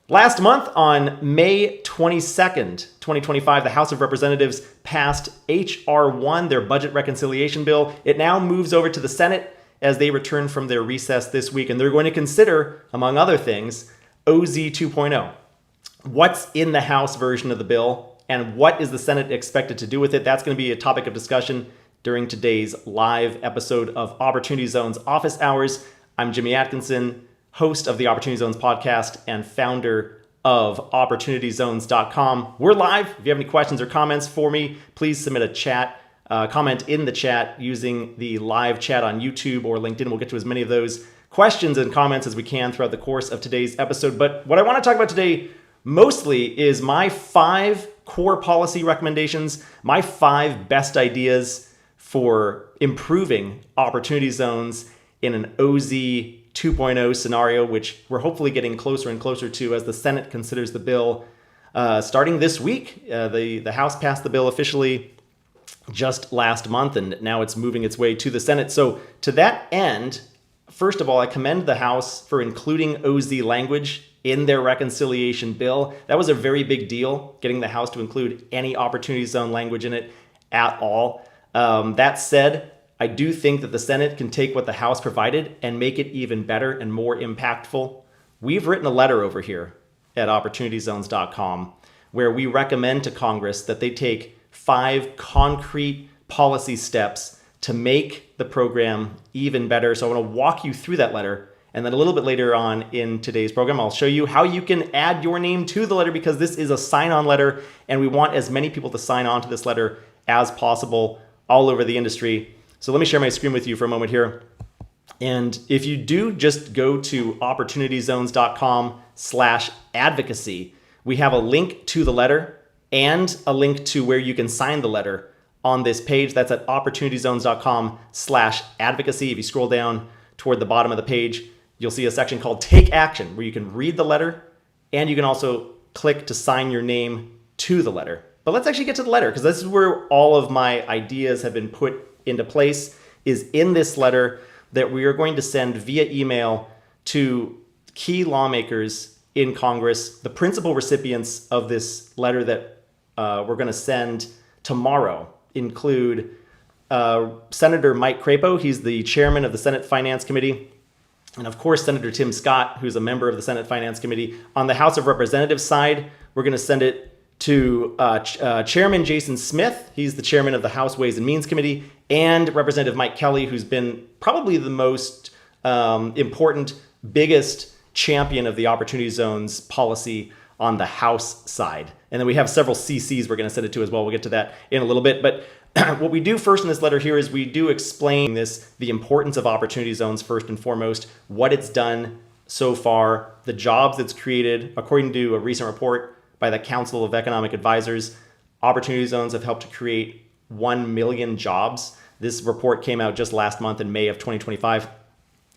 Last month, on May 22nd, 2025, the House of Representatives passed H.R. 1, their budget reconciliation bill. It now moves over to the Senate as they return from their recess this week, and they're going to consider, among other things, OZ 2.0. What's in the House version of the bill, and what is the Senate expected to do with it? That's going to be a topic of discussion during today's live episode of Opportunity Zone's Office Hours. I'm Jimmy Atkinson, host of the Opportunity Zones podcast and founder of OpportunityZones.com. We're live. If you have any questions or comments for me, please submit a comment in the chat using the live chat on YouTube or LinkedIn. We'll get to as many of those questions and comments as we can throughout the course of today's episode. But what I want to talk about today mostly is my 5 core policy recommendations, my 5 best ideas for improving opportunity zones in an OZ 2.0 scenario, which we're hopefully getting closer and closer to as the Senate considers the bill starting this week. The House passed the bill officially just last month, and now it's moving its way to the Senate. So to that end, first of all, I commend the House for including OZ language in their reconciliation bill. That was a very big deal, getting the House to include any opportunity zone language in it at all. That said, I do think that the Senate can take what the House provided and make it even better and more impactful. We've written a letter over here at OpportunityZones.com where we recommend to Congress that they take 5 concrete policy steps to make the program even better. So I want to walk you through that letter. And then a little bit later on in today's program, I'll show you how you can add your name to the letter, because this is a sign-on letter and we want as many people to sign on to this letter as possible all over the industry. So let me share my screen with you for a moment here. And if you do just go to opportunityzones.com/advocacy, we have a link to the letter and a link to where you can sign the letter on this page. That's at opportunityzones.com/advocacy. If you scroll down toward the bottom of the page, you'll see a section called Take Action, where you can read the letter and you can also click to sign your name to the letter. But let's actually get to the letter, because this is where all of my ideas have been put into place, is in this letter that we are going to send via email to key lawmakers in Congress. The principal recipients of this letter that we're going to send tomorrow include Senator Mike Crapo. He's the chairman of the Senate Finance Committee. And of course, Senator Tim Scott, who's a member of the Senate Finance Committee. On the House of Representatives side, we're going to send it to Chairman Jason Smith. He's the chairman of the House Ways and Means Committee, and Representative Mike Kelly, who's been probably the most important, biggest champion of the Opportunity Zones policy on the House side. And then we have several CCs we're going to send it to as well. We'll get to that in a little bit. But what we do first in this letter here is we do explain the importance of Opportunity Zones first and foremost, what it's done so far, the jobs it's created. According to a recent report by the Council of Economic Advisors, Opportunity Zones have helped to create 1 million jobs. This report came out just last month in May of 2025.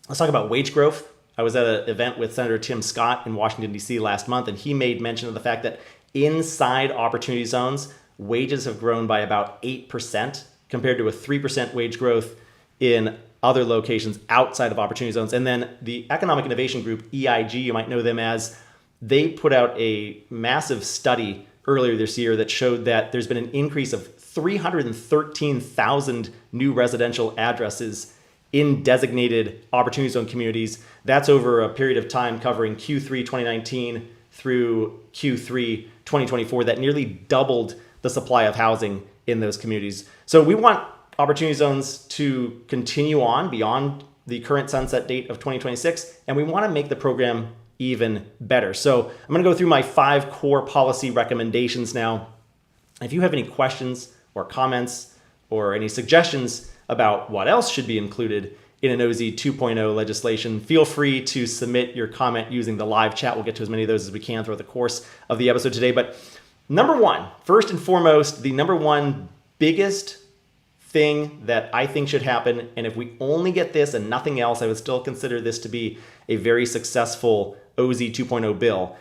Let's talk about wage growth. I was at an event with Senator Tim Scott in Washington, D.C. last month, and he made mention of the fact that inside Opportunity Zones, wages have grown by about 8% compared to a 3% wage growth in other locations outside of Opportunity Zones. And then the Economic Innovation Group, EIG, you might know them as, they put out a massive study earlier this year that showed that there's been an increase of 313,000 new residential addresses in designated Opportunity Zone communities. That's over a period of time covering Q3 2019 through Q3 2024. That nearly doubled the supply of housing in those communities. So we want Opportunity Zones to continue on beyond the current sunset date of 2026, and we want to make the program even better. So I'm going to go through my 5 core policy recommendations now. If you have any questions or comments or any suggestions about what else should be included in an OZ 2.0 legislation, feel free to submit your comment using the live chat. We'll get to as many of those as we can throughout the course of the episode today. But number one, first and foremost, the number one biggest thing that I think should happen, and if we only get this and nothing else, I would still consider this to be a very successful OZ 2.0 bill.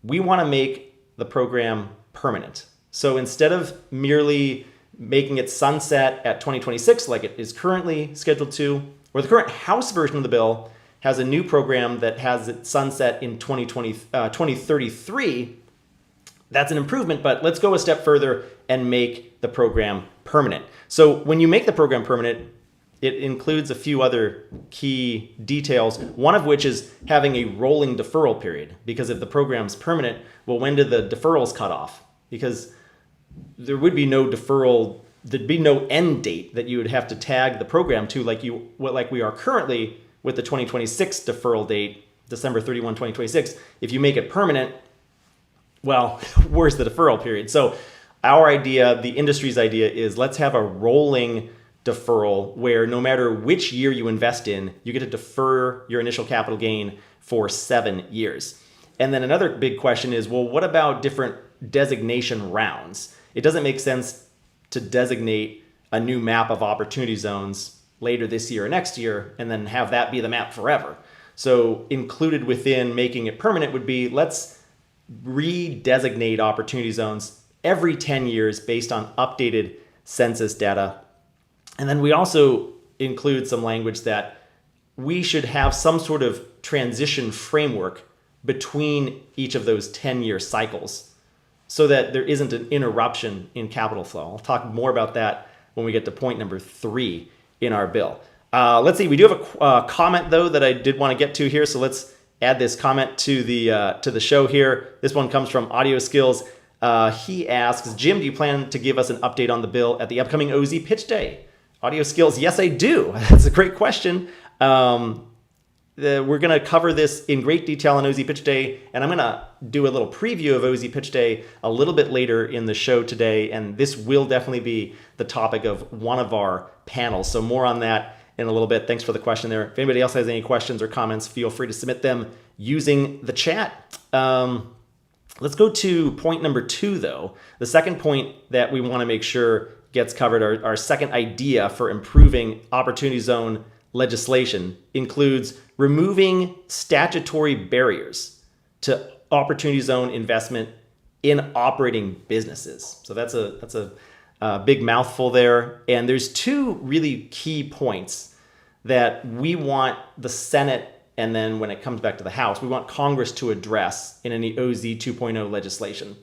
We want to make the program permanent. So instead of merely making it sunset at 2026 like it is currently scheduled to, or the current House version of the bill has a new program that has its sunset in 2033. That's an improvement, but let's go a step further and make the program permanent. So when you make the program permanent, it includes a few other key details, one of which is having a rolling deferral period. Because if the program's permanent, well, when do the deferrals cut off? Because there would be no deferral, there'd be no end date that you would have to tag the program to like we are currently with the 2026 deferral date, December 31, 2026. If you make it permanent, well, where's the deferral period? So our idea, the industry's idea, is let's have a rolling deferral where no matter which year you invest in, you get to defer your initial capital gain for 7 years. And then another big question is, well, what about different designation rounds? It doesn't make sense to designate a new map of opportunity zones later this year or next year and then have that be the map forever. So included within making it permanent would be, let's redesignate opportunity zones every 10 years based on updated census data. And then we also include some language that we should have some sort of transition framework between each of those 10-year cycles so that there isn't an interruption in capital flow. I'll talk more about that when we get to point number 3 in our bill. Let's see, we do have a comment though that I did want to get to here. So let's add this comment to the show here. This one comes from Audio Skills. He asks, Jim, do you plan to give us an update on the bill at the upcoming OZ Pitch Day? Audio Skills, yes, I do. That's a great question. We're going to cover this in great detail on OZ Pitch Day, and I'm going to do a little preview of OZ Pitch Day a little bit later in the show today, and this will definitely be the topic of one of our panels. So more on that in a little bit. Thanks for the question there. If anybody else has any questions or comments, feel free to submit them using the chat. Let's go to point number 2, though. The second point that we want to make sure gets covered, our second idea for improving opportunity zone legislation, includes removing statutory barriers to opportunity zone investment in operating businesses. So that's a big mouthful there. And there's 2 really key points that we want the Senate, and then when it comes back to the House, we want Congress to address in any OZ 2.0 legislation.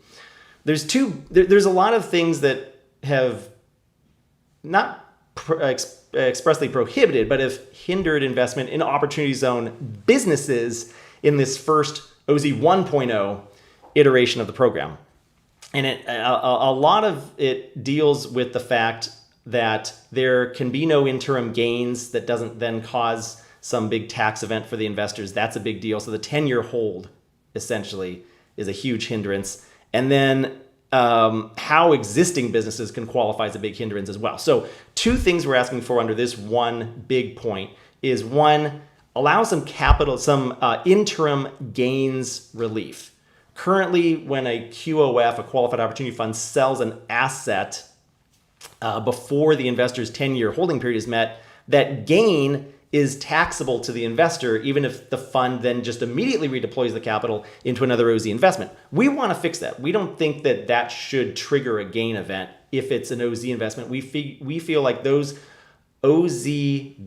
There's a lot of things that have not expressly prohibited, but have hindered investment in opportunity zone businesses in this first OZ 1.0 iteration of the program. And a lot of it deals with the fact that there can be no interim gains that doesn't then cause some big tax event for the investors. That's a big deal. So the 10-year hold essentially is a huge hindrance. And then how existing businesses can qualify as a big hindrance as well. So 2 things we're asking for under this one big point is, 1, allow some interim gains relief. Currently, when a QOF, a qualified opportunity fund, sells an asset before the investor's 10-year holding period is met, that gain is taxable to the investor, even if the fund then just immediately redeploys the capital into another OZ investment. We want to fix that. We don't think that that should trigger a gain event if it's an OZ investment. We feel like those OZ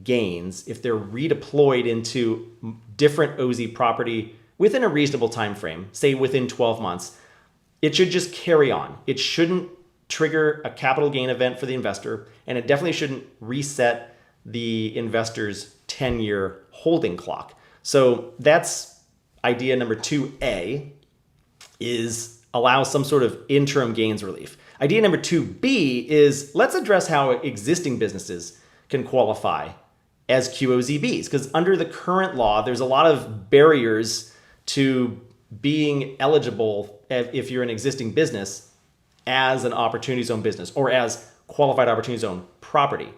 gains, if they're redeployed into different OZ property within a reasonable time frame, say within 12 months, it should just carry on. It shouldn't trigger a capital gain event for the investor, and it definitely shouldn't reset the investor's 10-year holding clock. So that's idea number 2A, is allow some sort of interim gains relief. Idea number 2B is, let's address how existing businesses can qualify as QOZBs, because under the current law, there's a lot of barriers to being eligible if you're an existing business as an opportunity zone business or as qualified opportunity zone property.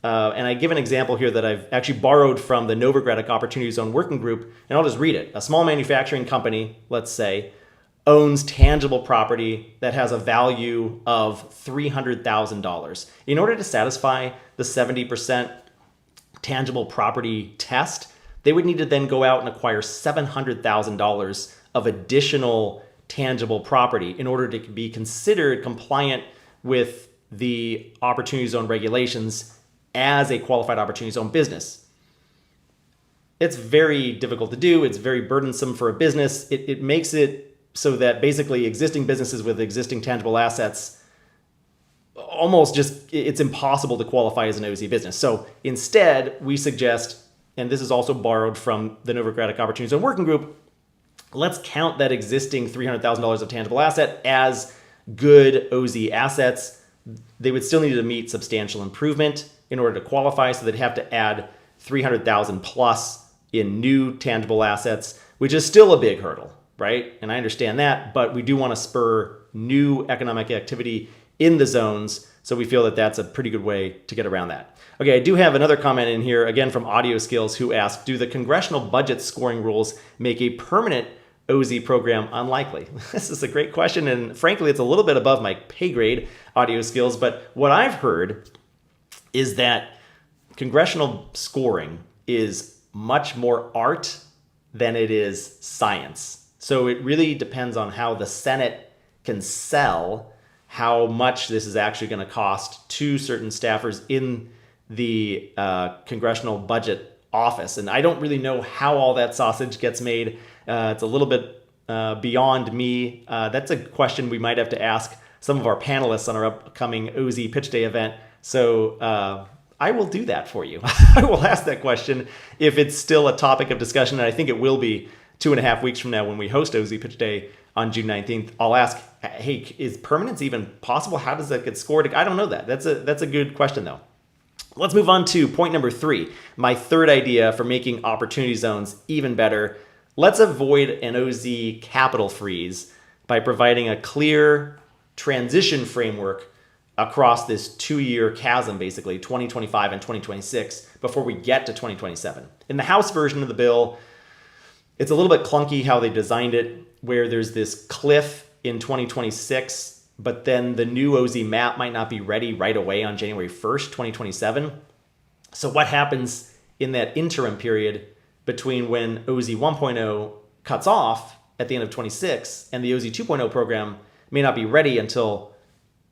And I give an example here that I've actually borrowed from the Novogradac Opportunity Zone Working Group, and I'll just read it. A small manufacturing company, let's say, owns tangible property that has a value of $300,000. In order to satisfy the 70% tangible property test, they would need to then go out and acquire $700,000 of additional tangible property in order to be considered compliant with the Opportunity Zone regulations as a qualified opportunity zone business. It's very difficult to do. It's very burdensome for a business. It makes it so that basically existing businesses with existing tangible assets almost just, it's impossible to qualify as an OZ business. So instead, we suggest, and this is also borrowed from the Novocratic Opportunity Zone Working Group, let's count that existing $300,000 of tangible asset as good OZ assets. They would still need to meet substantial improvement in order to qualify, so they'd have to add 300,000 plus in new tangible assets, which is still a big hurdle, right? And I understand that, but we do want to spur new economic activity in the zones, so we feel that that's a pretty good way to get around that. Okay, I do have another comment in here, again from Audio Skills, who asked, do the congressional budget scoring rules make a permanent OZ program unlikely? This is a great question, and frankly, it's a little bit above my pay grade, Audio Skills, but what I've heard is that congressional scoring is much more art than it is science. So it really depends on how the Senate can sell how much this is actually going to cost to certain staffers in the congressional budget office. And I don't really know how all that sausage gets made. It's a little bit beyond me. That's a question we might have to ask some of our panelists on our upcoming OZ Pitch Day event. So I will do that for you. I will ask that question if it's still a topic of discussion, and I think it will be 2.5 weeks from now when we host OZ Pitch Day on June 19th. I'll ask, hey, is permanence even possible? How does that get scored? I don't know that. That's a good question, though. Let's move on to point number 3, my third idea for making opportunity zones even better. Let's avoid an OZ capital freeze by providing a clear transition framework across this 2-year chasm, basically 2025 and 2026, before we get to 2027. In the House version of the bill, it's a little bit clunky how they designed it, where there's this cliff in 2026, but then the new OZ map might not be ready right away on January 1st, 2027. So what happens in that interim period between when OZ 1.0 cuts off at the end of 26 and the OZ 2.0 program may not be ready until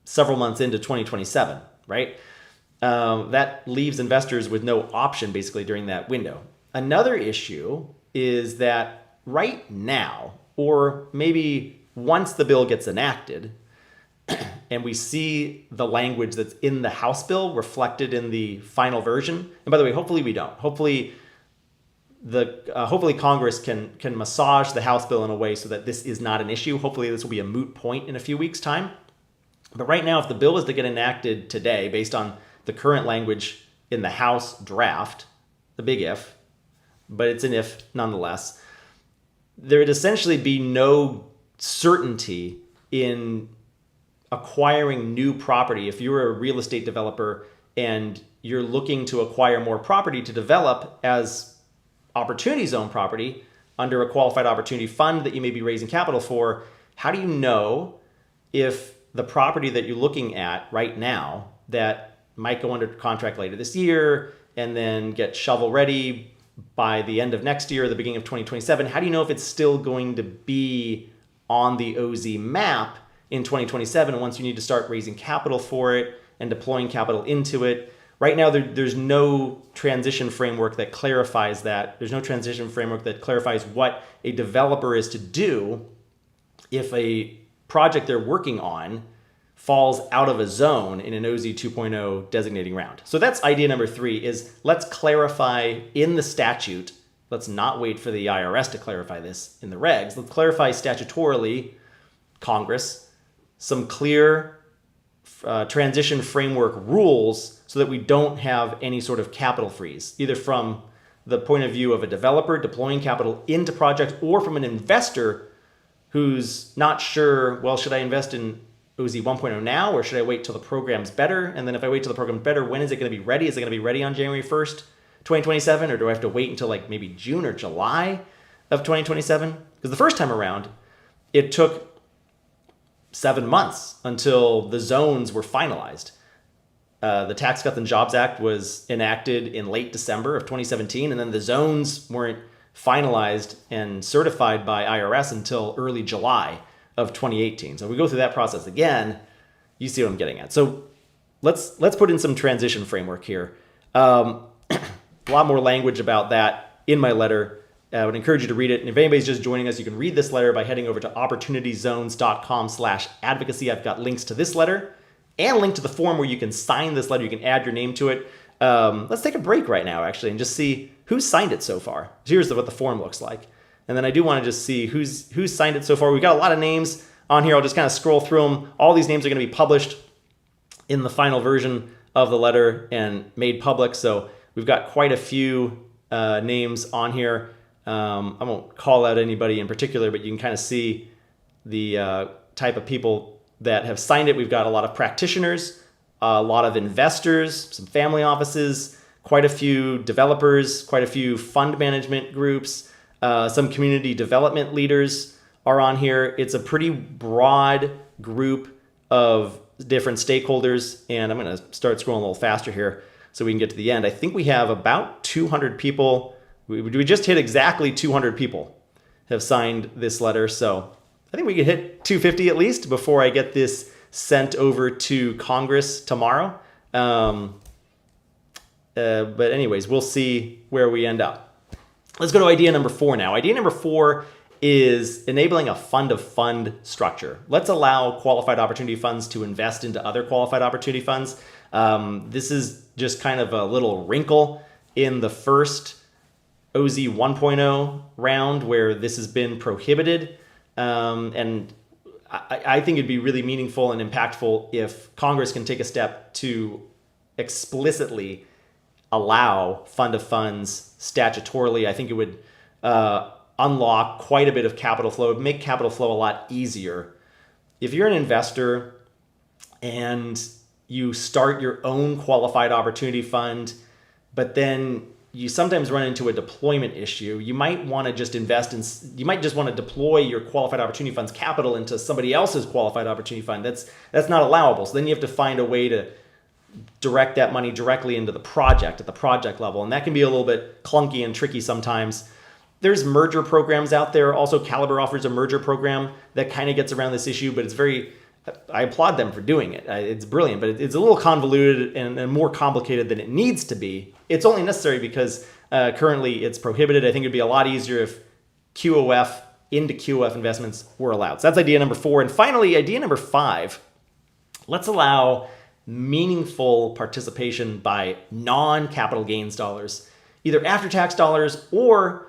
several months into 2027, right? That leaves investors with no option basically during that window. Another issue is that right now, or maybe once the bill gets enacted and we see the language that's in the House bill reflected in the final version, and by the way, hopefully we don't. Hopefully Congress can massage the House bill in a way so that this is not an issue. Hopefully this will be a moot point in a few weeks' time. But right now, if the bill is to get enacted today based on the current language in the House draft, the big if, but it's an if nonetheless, there would essentially be no certainty in acquiring new property. If you're a real estate developer and you're looking to acquire more property to develop as opportunity zone property under a qualified opportunity fund that you may be raising capital for, how do you know if the property that you're looking at right now that might go under contract later this year and then get shovel ready by the end of next year or the beginning of 2027, how do you know if it's still going to be on the OZ map in 2027 once you need to start raising capital for it and deploying capital into it? Right now, there's no transition framework that clarifies that. There's no transition framework that clarifies what a developer is to do if a project they're working on falls out of a zone in an OZ 2.0 designating round. So that's idea number 3, is let's clarify in the statute. Let's not wait for the IRS to clarify this in the regs. Let's clarify statutorily, Congress, some clear transition framework rules so that we don't have any sort of capital freeze, either from the point of view of a developer deploying capital into projects or from an investor who's not sure, well, should I invest in OZ 1.0 now or should I wait till the program's better? And then if I wait till the program's better, when is it going to be ready? Is it going to be ready on January 1st, 2027? Or do I have to wait until like maybe June or July of 2027? Because the first time around, it took 7 months until the zones were finalized. The Tax Cuts and Jobs Act was enacted in late December of 2017, and then the zones weren't finalized and certified by IRS until early July of 2018. So if we go through that process again, you see what I'm getting at. So let's put in some transition framework here. A lot more language about that in my letter. I would encourage you to read it. And if anybody's just joining us, you can read this letter by heading over to opportunityzones.com/advocacy. I've got links to this letter and a link to the form where you can sign this letter. You can add your name to it. Let's take a break right now, actually, and just see who's signed it so far. Here's what the form looks like. And then I do want to just see who's signed it so far. We've got a lot of names on here. I'll just kind of scroll through them. All these names are going to be published in the final version of the letter and made public. So we've got quite a few names on here. I won't call out anybody in particular, but you can kind of see the type of people that have signed it. We've got a lot of practitioners, a lot of investors, some family offices, quite a few developers, quite a few fund management groups, some community development leaders are on here. It's a pretty broad group of different stakeholders, and I'm going to start scrolling a little faster here so we can get to the end. I think we have about 200 people. We just hit exactly 200 people have signed this letter, so I think we could hit 250 at least before I get this sent over to Congress tomorrow. But anyways, we'll see where we end up. Let's go to idea number 4 now. Idea number 4 is enabling a fund-of-fund structure. Let's allow qualified opportunity funds to invest into other qualified opportunity funds. This is just kind of a little wrinkle in the first OZ 1.0 round where this has been prohibited. And I think it'd be really meaningful and impactful if Congress can take a step to explicitly allow fund of funds statutorily. I think it would unlock quite a bit of capital flow. It would make capital flow a lot easier. If you're an investor and you start your own qualified opportunity fund, but then you sometimes run into a deployment issue. You might want to just you might just want to deploy your qualified opportunity fund's capital into somebody else's qualified opportunity fund. That's not allowable. So then you have to find a way to direct that money directly into the project at the project level. And that can be a little bit clunky and tricky sometimes. There's merger programs out there. Also, Caliber offers a merger program that kind of gets around this issue, but I applaud them for doing it. It's brilliant, but it's a little convoluted and more complicated than it needs to be. It's only necessary because currently it's prohibited. I think it'd be a lot easier if QOF into QOF investments were allowed. So that's idea number 4. And finally, idea number 5, let's allow meaningful participation by non-capital gains dollars, either after-tax dollars or,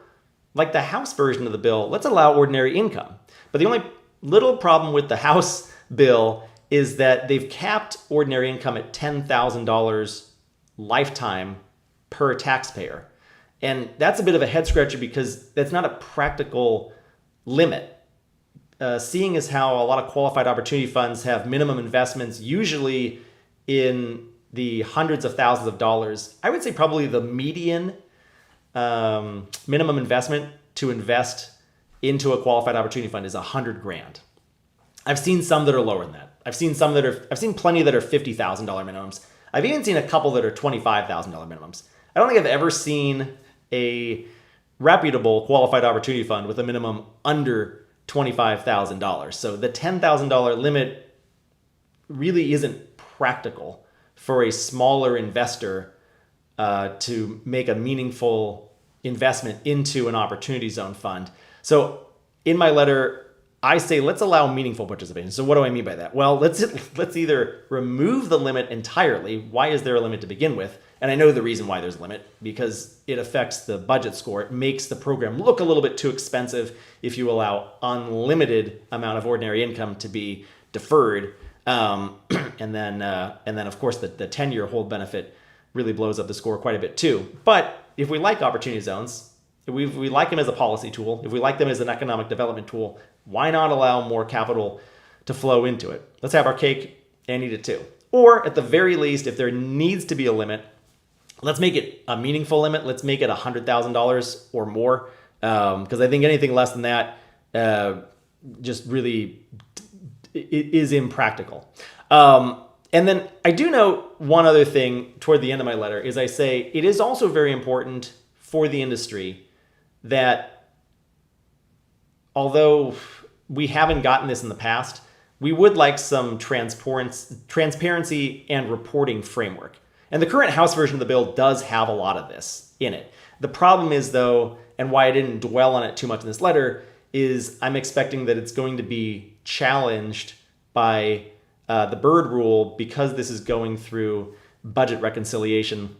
like the House version of the bill, let's allow ordinary income. But the only little problem with the House bill is that they've capped ordinary income at $10,000 lifetime per taxpayer. And that's a bit of a head scratcher because that's not a practical limit. Seeing as how a lot of qualified opportunity funds have minimum investments, usually in the hundreds of thousands of dollars, I would say probably the median minimum investment to invest into a qualified opportunity fund is $100,000. I've seen some that are lower than that. I've seen plenty that are $50,000 minimums. I've even seen a couple that are $25,000 minimums. I don't think I've ever seen a reputable qualified opportunity fund with a minimum under $25,000. So the $10,000 limit really isn't practical for a smaller investor to make a meaningful investment into an opportunity zone fund. So in my letter, I say let's allow meaningful participation. So what do I mean by that? Well, let's either remove the limit entirely. Why is there a limit to begin with? And I know the reason why there's a limit, because it affects the budget score. It makes the program look a little bit too expensive if you allow unlimited amount of ordinary income to be deferred. And then of course the 10-year hold benefit really blows up the score quite a bit too. But if we like opportunity zones, if we like them as a policy tool, if we like them as an economic development tool, why not allow more capital to flow into it? Let's have our cake and eat it too. Or at the very least, if there needs to be a limit, let's make it a meaningful limit. Let's make it $100,000 or more, because I think anything less than that just really is impractical. And then I do note one other thing toward the end of my letter is I say it is also very important for the industry that although we haven't gotten this in the past, we would like some transparency and reporting framework. And the current House version of the bill does have a lot of this in it. The problem is, though, and why I didn't dwell on it too much in this letter, is I'm expecting that it's going to be challenged by the Byrd rule because this is going through budget reconciliation.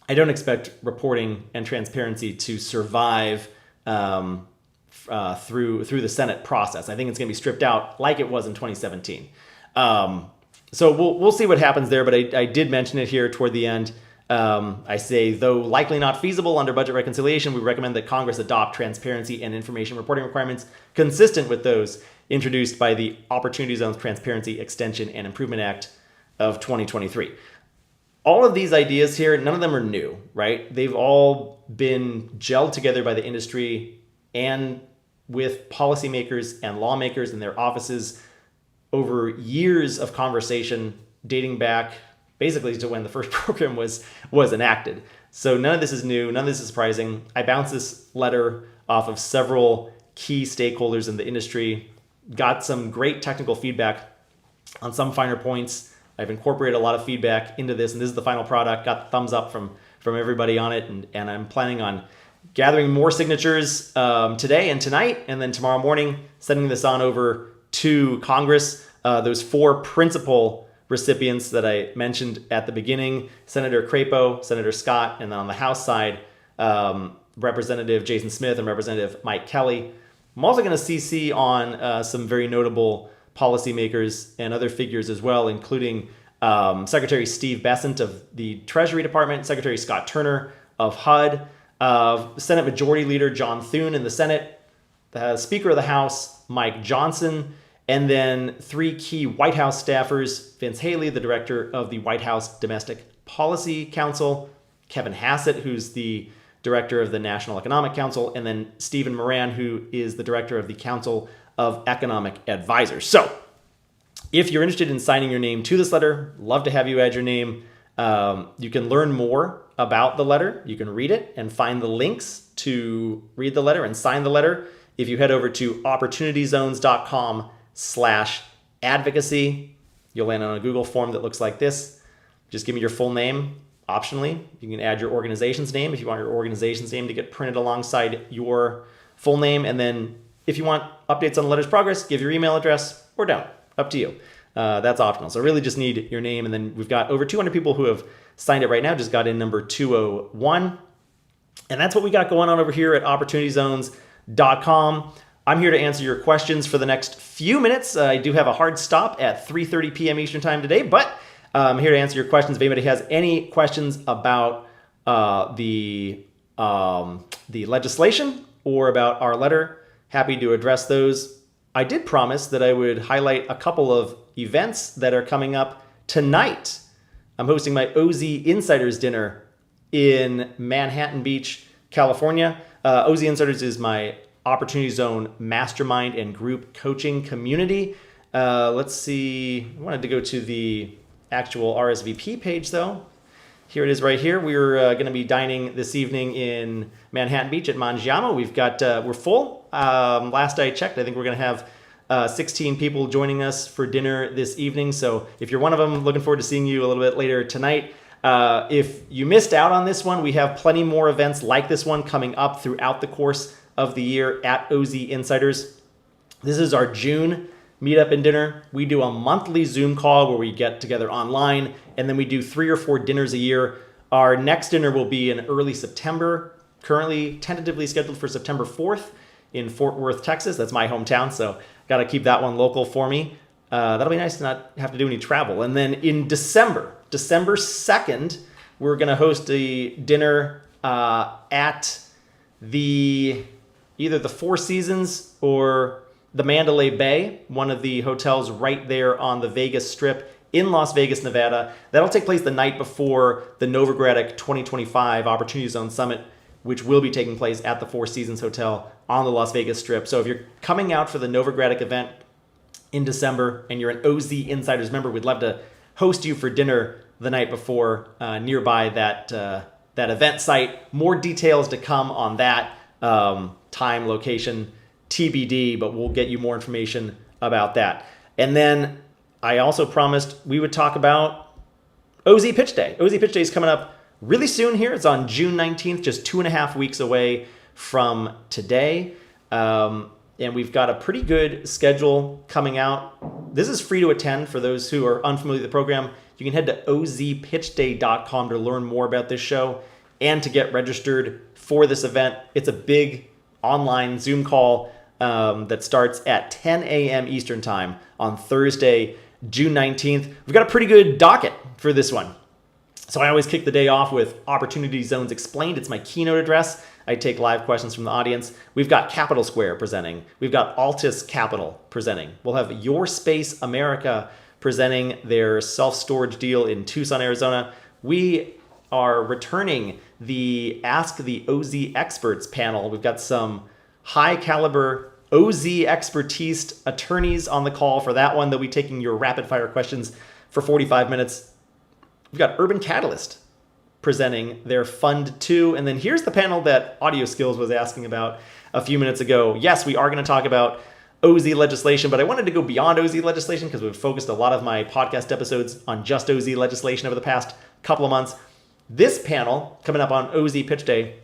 I don't expect reporting and transparency to survive through the Senate process. I think it's going to be stripped out like it was in 2017. So we'll see what happens there, but I did mention it here toward the end. I say, though likely not feasible under budget reconciliation, we recommend that Congress adopt transparency and information reporting requirements consistent with those introduced by the Opportunity Zones Transparency Extension and Improvement Act of 2023. All of these ideas here, none of them are new, right? They've all been gelled together by the industry and with policymakers and lawmakers in their offices over years of conversation dating back basically to when the first program was enacted. So none of this is new, none of this is surprising. I bounced this letter off of several key stakeholders in the industry, got some great technical feedback on some finer points. I've incorporated a lot of feedback into this, and this is the final product. Got the thumbs up from everybody on it, and I'm planning on gathering more signatures today and tonight, and then tomorrow morning sending this on over to Congress. Those 4 principal recipients that I mentioned at the beginning: Senator Crapo, Senator Scott, and then on the House side, Representative Jason Smith and Representative Mike Kelly. I'm also going to CC on some very notable policymakers and other figures as well, including Secretary Steve Bessent of the Treasury Department, Secretary Scott Turner of HUD, Senate Majority Leader John Thune in the Senate, the Speaker of the House, Mike Johnson, and then 3 key White House staffers: Vince Haley, the Director of the White House Domestic Policy Council, Kevin Hassett, who's the Director of the National Economic Council, and then Stephen Moran, who is the Director of the Council of Economic Advisors. So if you're interested in signing your name to this letter, love to have you add your name. You can learn more about the letter. You can read it and find the links to read the letter and sign the letter if you head over to opportunityzones.com/advocacy. You'll land on a Google form that looks like this. Just give me your full name. Optionally, you can add your organization's name if you want your organization's name to get printed alongside your full name. And then if you want updates on the letter's progress, give your email address or don't. Up to you. That's optional. So really just need your name. And then we've got over 200 people who have signed it right now. Just got in number 201. And that's what we got going on over here at opportunityzones.com. I'm here to answer your questions for the next few minutes. I do have a hard stop at 3:30 p.m. Eastern time today, but I'm here to answer your questions. If anybody has any questions about the legislation or about our letter, happy to address those. I did promise that I would highlight a couple of events that are coming up tonight. I'm hosting my OZ Insiders Dinner in Manhattan Beach, California. OZ Insiders is my Opportunity Zone mastermind and group coaching community. Let's see. I wanted to go to the actual RSVP page, though. Here it is right here. We're going to be dining this evening in Manhattan Beach at Mangiamo. We're full. Last I checked, I think we're going to have 16 people joining us for dinner this evening. So if you're one of them, looking forward to seeing you a little bit later tonight. If you missed out on this one, we have plenty more events like this one coming up throughout the course of the year at OZ Insiders. This is our June meetup and dinner. We do a monthly Zoom call where we get together online, and then we do 3 or 4 dinners a year. Our next dinner will be in early September, currently tentatively scheduled for September 4th in Fort Worth, Texas. That's my hometown, so got to keep that one local for me. That'll be nice to not have to do any travel. And then in December 2nd, we're going to host a dinner at either the Four Seasons or the Mandalay Bay, one of the hotels right there on the Vegas Strip in Las Vegas, Nevada. That'll take place the night before the Novogradac 2025 Opportunity Zone Summit, which will be taking place at the Four Seasons Hotel on the Las Vegas Strip. So if you're coming out for the Novogradac event in December and you're an OZ Insiders member, we'd love to host you for dinner the night before nearby that event site. More details to come on that, time, location, TBD, but we'll get you more information about that. And then I also promised we would talk about OZ Pitch Day. OZ Pitch Day is coming up really soon here. It's on June 19th, just 2.5 weeks away from today. And we've got a pretty good schedule coming out. This is free to attend for those who are unfamiliar with the program. You can head to ozpitchday.com to learn more about this show and to get registered for this event. It's a big online Zoom call that starts at 10 a.m. Eastern Time on Thursday, June 19th. We've got a pretty good docket for this one. So I always kick the day off with Opportunity Zones Explained. It's my keynote address. I take live questions from the audience. We've got Capital Square presenting. We've got Altus Capital presenting. We'll have Your Space America presenting their self-storage deal in Tucson, Arizona. We are returning the Ask the OZ Experts panel. We've got some high caliber OZ expertise attorneys on the call for that one. They'll be taking your rapid fire questions for 45 minutes. We've got Urban Catalyst presenting their Fund 2. And then here's the panel that Audio Skills was asking about a few minutes ago. Yes, we are going to talk about OZ legislation, but I wanted to go beyond OZ legislation because we've focused a lot of my podcast episodes on just OZ legislation over the past couple of months. This panel, coming up on OZ Pitch Day,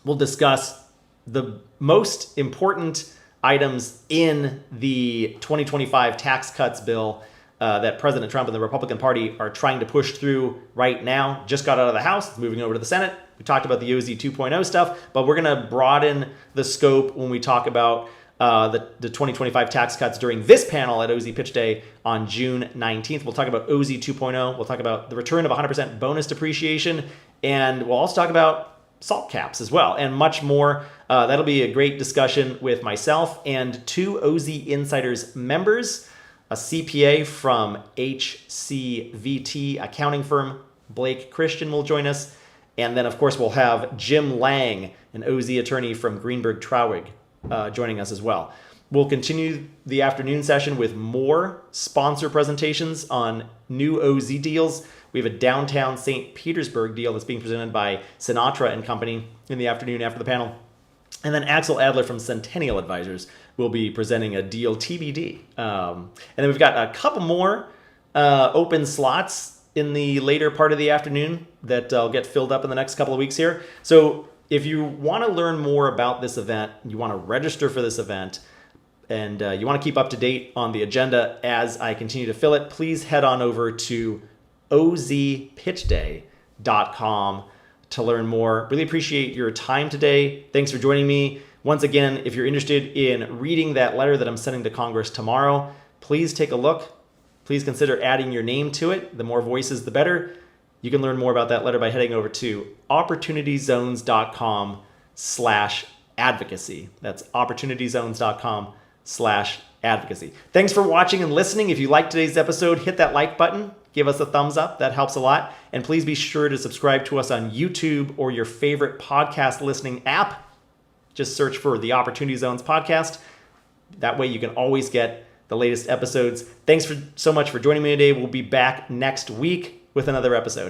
will discuss the most important items in the 2025 tax cuts bill that President Trump and the Republican Party are trying to push through right now. Just got out of the House, it's moving over to the Senate. We talked about the OZ 2.0 stuff, but we're going to broaden the scope when we talk about the 2025 tax cuts during this panel at OZ Pitch Day on June 19th. We'll talk about OZ 2.0. We'll talk about the return of 100% bonus depreciation, and we'll also talk about SALT caps as well, and much more. That'll be a great discussion with myself and two OZ Insiders members, a CPA from HCVT accounting firm, Blake Christian, will join us. And then, of course, we'll have Jim Lang, an OZ attorney from Greenberg Traurig, joining us as well. We'll continue the afternoon session with more sponsor presentations on new OZ deals. We have a downtown St. Petersburg deal that's being presented by Sinatra and Company in the afternoon after the panel. And then Axel Adler from Centennial Advisors will be presenting a deal TBD. And then we've got a couple more open slots in the later part of the afternoon that will get filled up in the next couple of weeks here. So if you want to learn more about this event, you want to register for this event, and you want to keep up to date on the agenda as I continue to fill it, please head on over to ozpitchday.com to learn more. Really appreciate your time today. Thanks for joining me. Once again, if you're interested in reading that letter that I'm sending to Congress tomorrow, please take a look. Please consider adding your name to it. The more voices, the better. You can learn more about that letter by heading over to opportunityzones.com/advocacy. That's opportunityzones.com/advocacy. Thanks for watching and listening. If you liked today's episode, hit that like button. Give us a thumbs up. That helps a lot. And please be sure to subscribe to us on YouTube or your favorite podcast listening app. Just search for the Opportunity Zones podcast. That way you can always get the latest episodes. Thanks so much for joining me today. We'll be back next week with another episode.